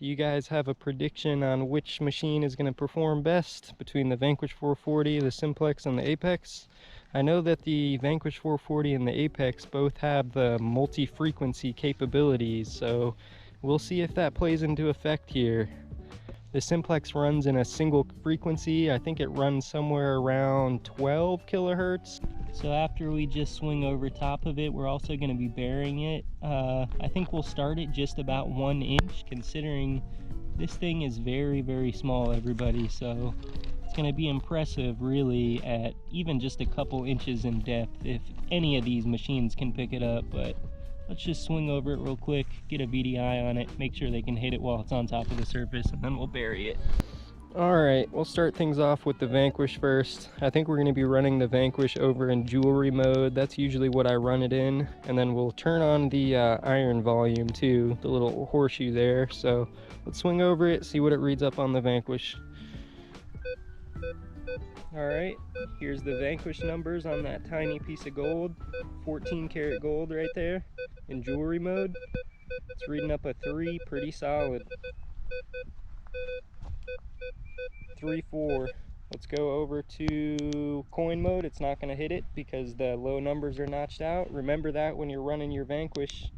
Do you guys have a prediction on which machine is going to perform best between the Vanquish 440, the Simplex, and the Apex? I know that the Vanquish 440 and the Apex both have the multi-frequency capabilities, so we'll see if that plays into effect here. The Simplex runs in a single frequency. I think it runs somewhere around 12 kilohertz. So after we just swing over top of it, we're also going to be burying it. I think we'll start it just about 1 inch, considering this thing is very, very small, everybody. So it's going to be impressive, really, at even just a couple inches in depth, if any of these machines can pick it up. But let's just swing over it real quick, get a VDI on it, make sure they can hit it while it's on top of the surface, and then we'll bury it. Alright, we'll start things off with the Vanquish first. I think we're going to be running the Vanquish over in jewelry mode. That's usually what I run it in. And then we'll turn on the iron volume too, the little horseshoe there. So let's swing over it, see what it reads up on the Vanquish. Alright, here's the Vanquish numbers on that tiny piece of gold. 14 karat gold right there in jewelry mode. It's reading up a 3, pretty solid. 3-4. Let's go over to coin mode. It's not going to hit it because the low numbers are notched out. Remember that when you're running your Vanquish.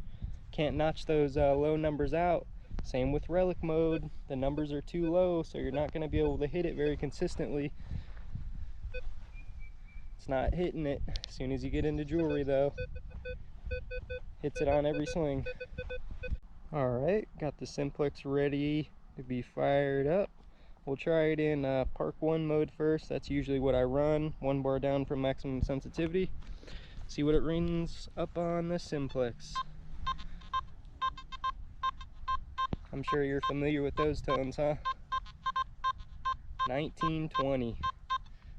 Can't notch those low numbers out. Same with relic mode. The numbers are too low, so you're not going to be able to hit it very consistently. It's not hitting it. As soon as you get into jewelry though, hits it on every swing. Alright, got the Simplex ready to be fired up. We'll try it in Park 1 mode first. That's usually what I run. 1 bar down from maximum sensitivity. See what it rings up on the Simplex. I'm sure you're familiar with those tones, huh? 1920.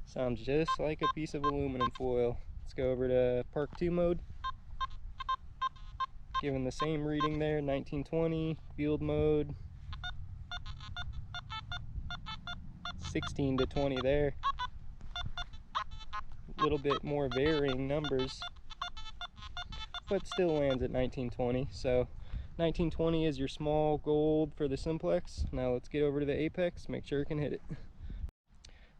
Sounds just like a piece of aluminum foil. Let's go over to Park 2 mode. Given the same reading there, 1920. Field mode. 16 to 20 there. A little bit more varying numbers, but still lands at 1920. So 1920 is your small gold for the Simplex. Now let's get over to the Apex, make sure it can hit it.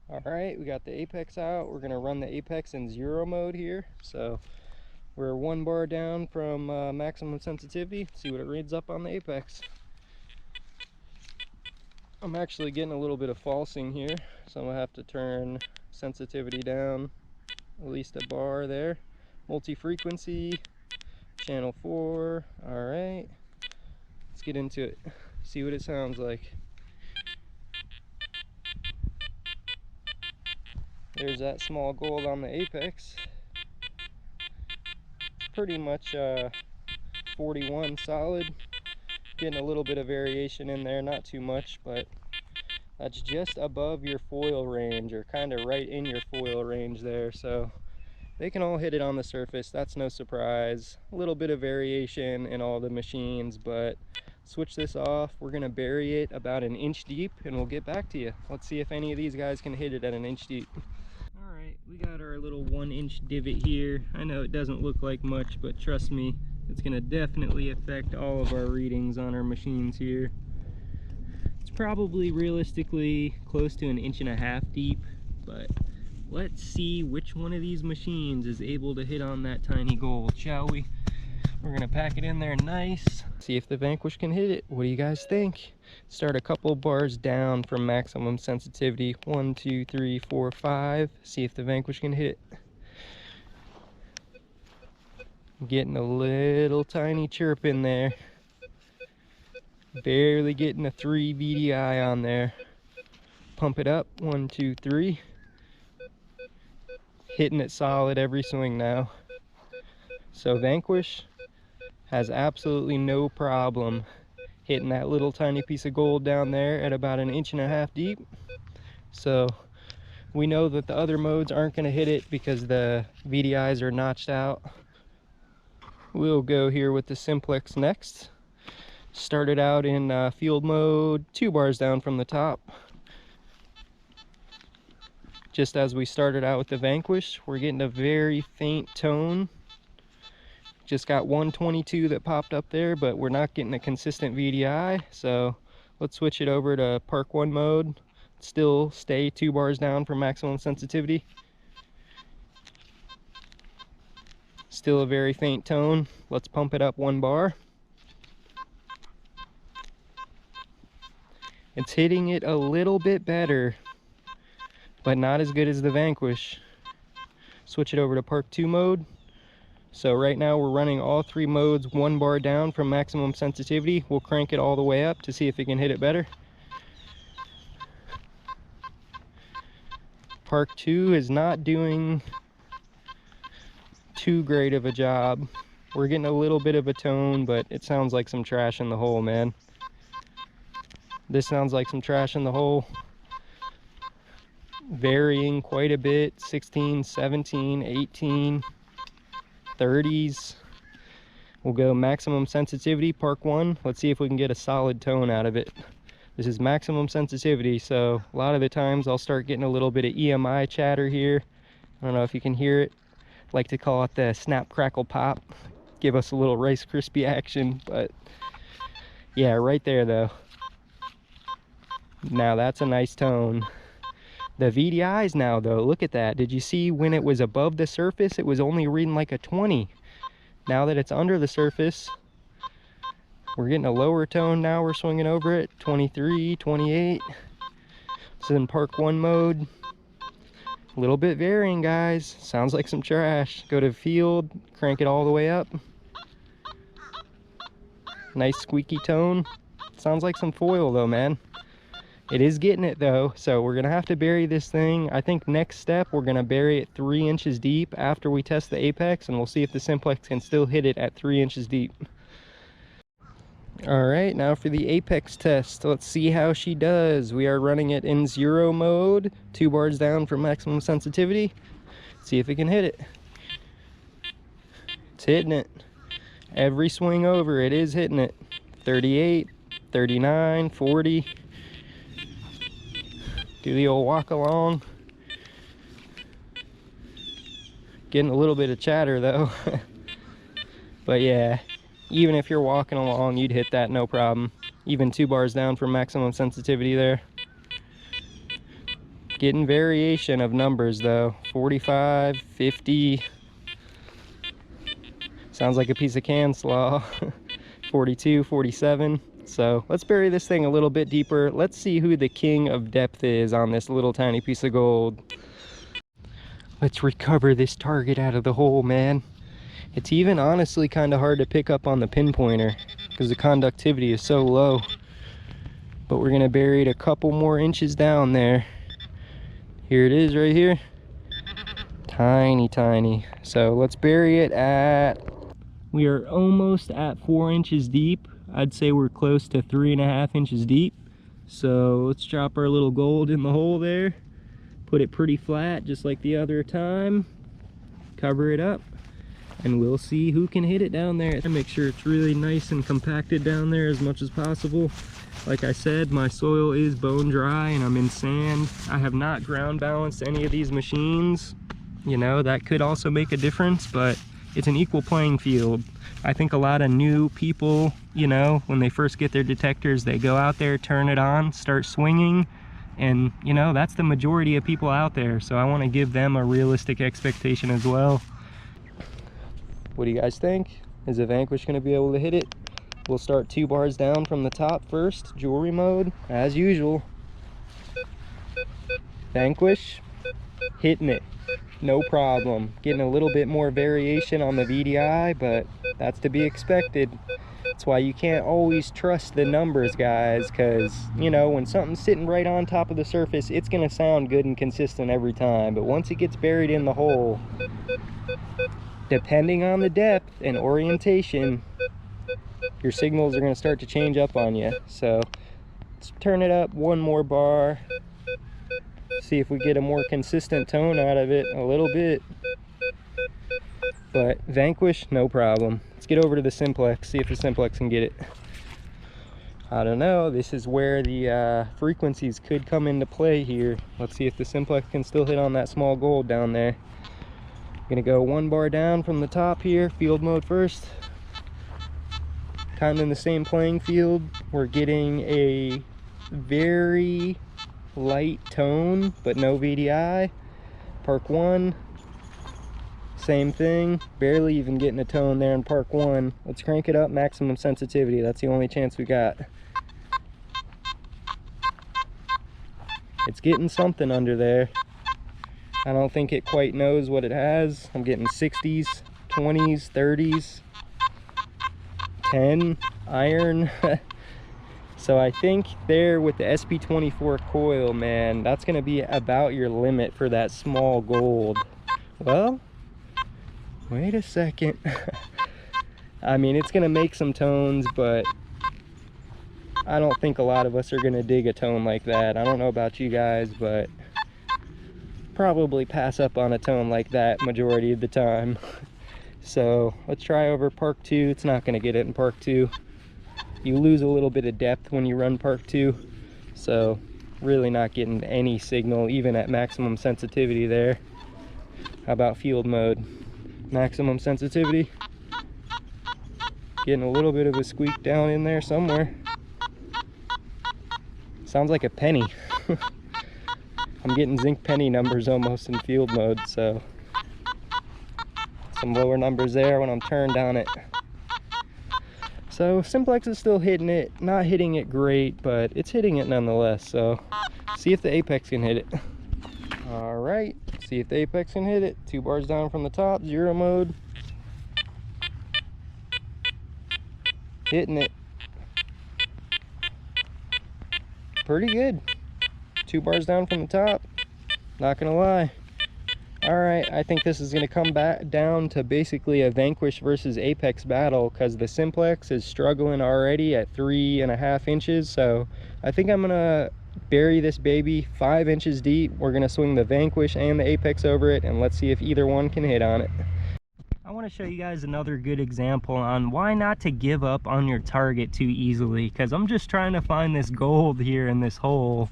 Alright, we got the Apex out. We're going to run the Apex in 0 mode here. So we're 1 bar down from maximum sensitivity. See what it reads up on the Apex. I'm actually getting a little bit of falsing here, so I'm going to have to turn sensitivity down at least a bar there. Multi-frequency, channel 4. Alright, let's get into it, see what it sounds like. There's that small gold on the Apex. Pretty much 41 solid. Getting a little bit of variation in there, not too much, but that's just above your foil range, or kind of right in your foil range there. So they can all hit it on the surface, that's no surprise. A little bit of variation in all the machines, but switch this off. We're going to bury it about 1 inch deep and we'll get back to you. Let's see if any of these guys can hit it at 1 inch deep. Alright, we got our little 1 inch divot here. I know it doesn't look like much, but trust me, it's going to definitely affect all of our readings on our machines here. It's probably realistically close to 1.5 inches deep, but let's see which one of these machines is able to hit on that tiny gold, shall we? We're going to pack it in there nice. See if the Vanquish can hit it. What do you guys think? Start a couple bars down from maximum sensitivity. 1, 2, 3, 4, 5. See if the Vanquish can hit it. Getting a little tiny chirp in there. Barely getting a 3 VDI on there. Pump it up. 1, 2, 3. Hitting it solid every swing now. So Vanquish has absolutely no problem hitting that little tiny piece of gold down there at about 1.5 inches deep. So we know that the other modes aren't going to hit it because the VDIs are notched out. We'll go here with the Simplex next. Started out in field mode, 2 bars down from the top. Just as we started out with the Vanquish, we're getting a very faint tone. Just got 122 that popped up there, but we're not getting a consistent VDI, so Let's switch it over to Park 1 mode. Still stay 2 bars down for maximum sensitivity. Still a very faint tone. Let's pump it up 1 bar. It's hitting it a little bit better, but not as good as the Vanquish. Switch it over to Park 2 mode. So right now we're running all 3 modes 1 bar down from maximum sensitivity. We'll crank it all the way up to see if it can hit it better. Park 2 is not doing too great of a job. We're getting a little bit of a tone, but it sounds like some trash in the hole, man. This sounds like some trash in the hole. Varying quite a bit. 16, 17, 18, 30s. We'll go maximum sensitivity, Park 1. Let's see if we can get a solid tone out of it. This is maximum sensitivity, so a lot of the times I'll start getting a little bit of EMI chatter here. I don't know if you can hear it. I like to call it the snap, crackle, pop. Give us a little Rice Krispie action, but yeah, right there though. Now that's a nice tone. The VDIs now though, look at that. Did you see when it was above the surface, it was only reading like a 20. Now that it's under the surface, we're getting a lower tone now. We're swinging over it, 23, 28. So in Park 1 mode, a little bit varying, guys. Sounds like some trash. Go to field, crank it all the way up. Nice squeaky tone. Sounds like some foil though, man. It is getting it though, so we're gonna have to bury this thing. I think next step, we're gonna bury it 3 inches deep after we test the Apex, and we'll see if the Simplex can still hit it at 3 inches deep. All right, now for the Apex test. Let's see how she does. We are running it in 0 mode, 2 bars down for maximum sensitivity. See if it can hit it. It's hitting it. Every swing over, it is hitting it. 38, 39, 40. Do the old walk along. Getting a little bit of chatter though. But yeah, even if you're walking along, you'd hit that no problem. Even 2 bars down for maximum sensitivity there. Getting variation of numbers though. 45, 50. Sounds like a piece of can slaw. 42, 47. So let's bury this thing a little bit deeper. Let's see who the king of depth is on this little tiny piece of gold. Let's recover this target out of the hole, man. It's even honestly kind of hard to pick up on the pinpointer because the conductivity is so low. But we're gonna bury it a couple more inches down there. Here it is right here. Tiny, tiny. So let's bury it at, we are almost at 4 inches deep. I'd say we're close to 3.5 inches deep. So let's drop our little gold in the hole there. Put it pretty flat, just like the other time. Cover it up, and we'll see who can hit it down there. Make sure it's really nice and compacted down there as much as possible. Like I said, my soil is bone dry and I'm in sand. I have not ground balanced any of these machines. You know, that could also make a difference, but it's an equal playing field. I think a lot of new people, you know, when they first get their detectors, they go out there, turn it on, start swinging, and you know, that's the majority of people out there. So I want to give them a realistic expectation as well. What do you guys think? Is the Vanquish going to be able to hit it? We'll start 2 bars down from the top first, jewelry mode, as usual. Vanquish, hitting it. No problem. Getting a little bit more variation on the VDI, but that's to be expected. That's why you can't always trust the numbers, guys, because, you know, when something's sitting right on top of the surface, it's going to sound good and consistent every time. But once it gets buried in the hole, depending on the depth and orientation, your signals are going to start to change up on you. So let's turn it up 1 more bar. See if we get a more consistent tone out of it a little bit. But Vanquish, no problem. Let's get over to the Simplex, see if the Simplex can get it. I don't know, this is where the frequencies could come into play here. Let's see if the Simplex can still hit on that small gold down there. Gonna go 1 bar down from the top here, field mode first. Kind of in the same playing field. We're getting a very light tone, but no VDI. Park 1, same thing, barely even getting a tone there in Park 1. Let's crank it up, maximum sensitivity. That's the only chance we got. It's getting something under there. I don't think it quite knows what it has. I'm getting 60s, 20s, 30s, 10 iron. So I think there with the SP24 coil, man, that's gonna be about your limit for that small gold. Well, wait a second. I mean, it's gonna make some tones, but I don't think a lot of us are gonna dig a tone like that. I don't know about you guys, but probably pass up on a tone like that majority of the time. So let's try over Park 2. It's not gonna get it in Park 2. You lose a little bit of depth when you run Park 2, so really not getting any signal even at maximum sensitivity there. How about field mode? Maximum sensitivity. Getting a little bit of a squeak down in there somewhere. Sounds like a penny. I'm getting zinc penny numbers almost in field mode, so some lower numbers there when I'm turned on it. So Simplex is still hitting it, not hitting it great, but it's hitting it nonetheless. So see if the Apex can hit it. All right, see if the Apex can hit it. 2 bars down from the top, 0 mode. Hitting it. Pretty good. 2 bars down from the top, not gonna lie. All right, I think this is gonna come back down to basically a Vanquish versus Apex battle, because the Simplex is struggling already at 3.5 inches. So I think I'm gonna bury this baby 5 inches deep. We're gonna swing the Vanquish and the Apex over it, and let's see if either one can hit on it. I want to show you guys another good example on why not to give up on your target too easily, because I'm just trying to find this gold here in this hole.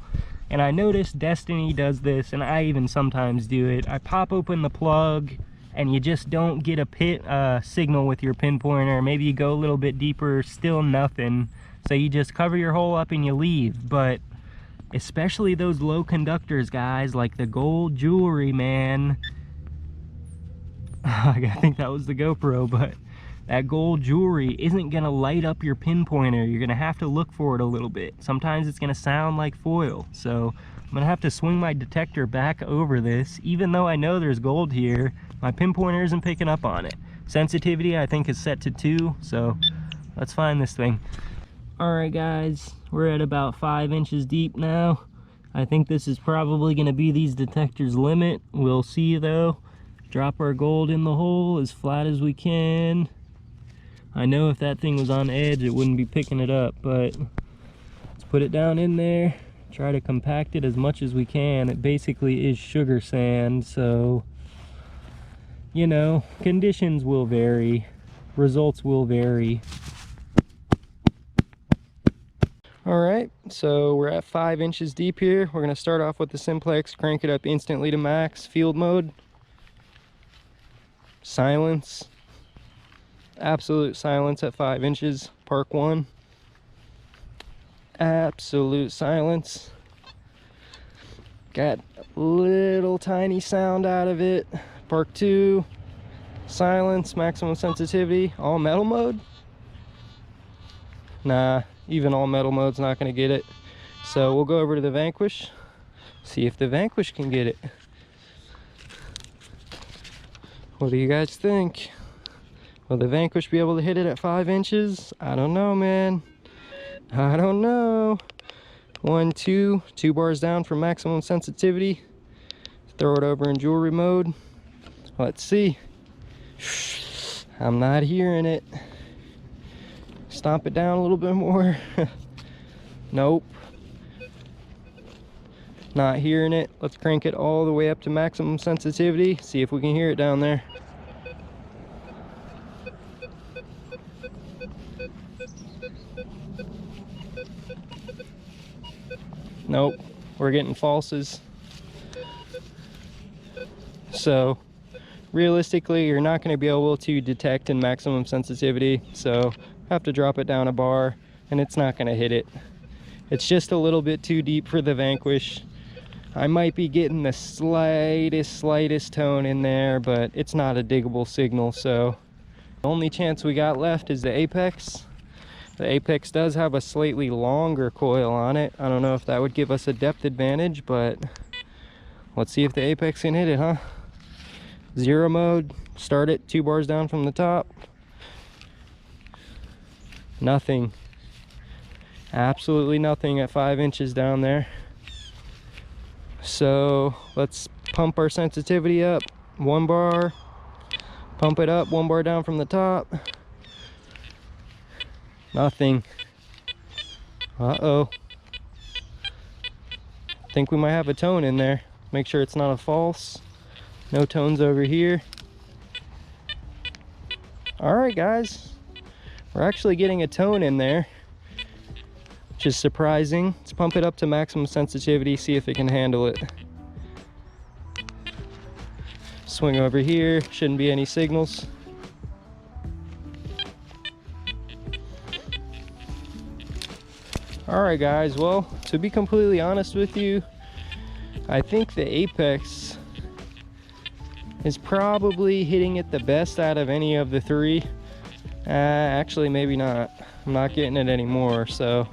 And I noticed Destiny does this, and I even sometimes do it. I pop open the plug, and you just don't get a signal with your pinpointer. Maybe you go a little bit deeper, still nothing. So you just cover your hole up and you leave. But especially those low conductors, guys, like the gold jewelry, man. I think that was the GoPro, but that gold jewelry isn't gonna light up your pinpointer. You're gonna have to look for it a little bit. Sometimes it's gonna sound like foil. So I'm gonna have to swing my detector back over this. Even though I know there's gold here, my pinpointer isn't picking up on it. Sensitivity I think is set to 2, so let's find this thing. All right guys, we're at about 5 inches deep now. I think this is probably gonna be these detectors' limit. We'll see though. Drop our gold in the hole as flat as we can. I know if that thing was on edge, it wouldn't be picking it up, but let's put it down in there. Try to compact it as much as we can. It basically is sugar sand, so, you know, conditions will vary, results will vary. All right, so we're at 5 inches deep here. We're gonna start off with the Simplex, crank it up instantly to max, field mode. Silence. Absolute silence at 5 inches. Park 1. Absolute silence. Got a little tiny sound out of it. Park 2. Silence, maximum sensitivity. All metal mode? Nah, even all metal mode's not gonna get it. So we'll go over to the Vanquish. See if the Vanquish can get it. What do you guys think? Will the Vanquish be able to hit it at 5 inches? I don't know, man. I don't know. 1, 2 bars down for maximum sensitivity. Throw it over in jewelry mode. Let's see. I'm not hearing it. Stomp it down a little bit more. Nope. Not hearing it. Let's crank it all the way up to maximum sensitivity. See if we can hear it down there. Nope, we're getting falses. So realistically, you're not going to be able to detect in maximum sensitivity, so have to drop it down a bar. and it's not going to hit it. It's just a little bit too deep for the Vanquish. I might be getting the slightest tone in there, but it's not a diggable signal, so the only chance we got left is the Apex. The Apex does have a slightly longer coil on it. I don't know if that would give us a depth advantage, but let's see if the Apex can hit it, huh? Zero mode, start it 2 bars down from the top. Nothing. Absolutely nothing at 5 inches down there. So let's pump our sensitivity up 1 bar, pump it up 1 bar down from the top. Nothing. Uh-oh. Think we might have a tone in there. Make sure it's not a false. No tones over here. All right, guys, we're actually getting a tone in there, which is surprising. Let's pump it up to maximum sensitivity, see if it can handle it. Swing over here, shouldn't be any signals. All right, guys, well, to be completely honest with you, I think the Apex is probably hitting it the best out of any of the 3. Actually, maybe not. I'm not getting it anymore, so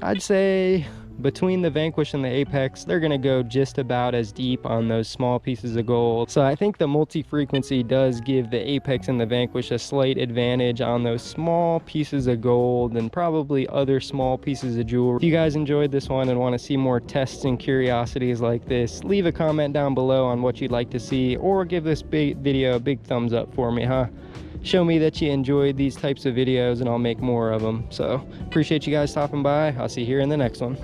I'd say between the Vanquish and the Apex, they're gonna go just about as deep on those small pieces of gold. So I think the multi-frequency does give the Apex and the Vanquish a slight advantage on those small pieces of gold and probably other small pieces of jewelry. If you guys enjoyed this one and want to see more tests and curiosities like this, leave a comment down below on what you'd like to see, or give this video a big thumbs up for me, huh? Show me that you enjoyed these types of videos and I'll make more of them. So appreciate you guys stopping by. I'll see you here in the next one.